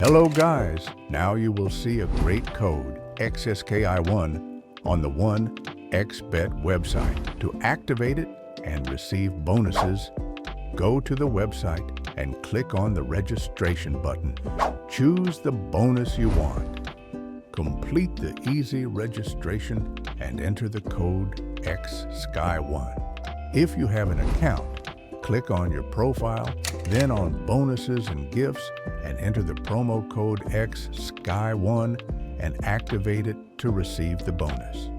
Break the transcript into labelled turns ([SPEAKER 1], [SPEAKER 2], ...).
[SPEAKER 1] Hello guys, now you will see a great code, XSKY1, on the 1xBet website. To activate it and receive bonuses, go to the website and click on the registration button. Choose the bonus you want. Complete the easy registration and enter the code XSKY1. If you have an account, click on your profile, then on Bonuses and Gifts, and enter the promo code XSKY1 and activate it to receive the bonus.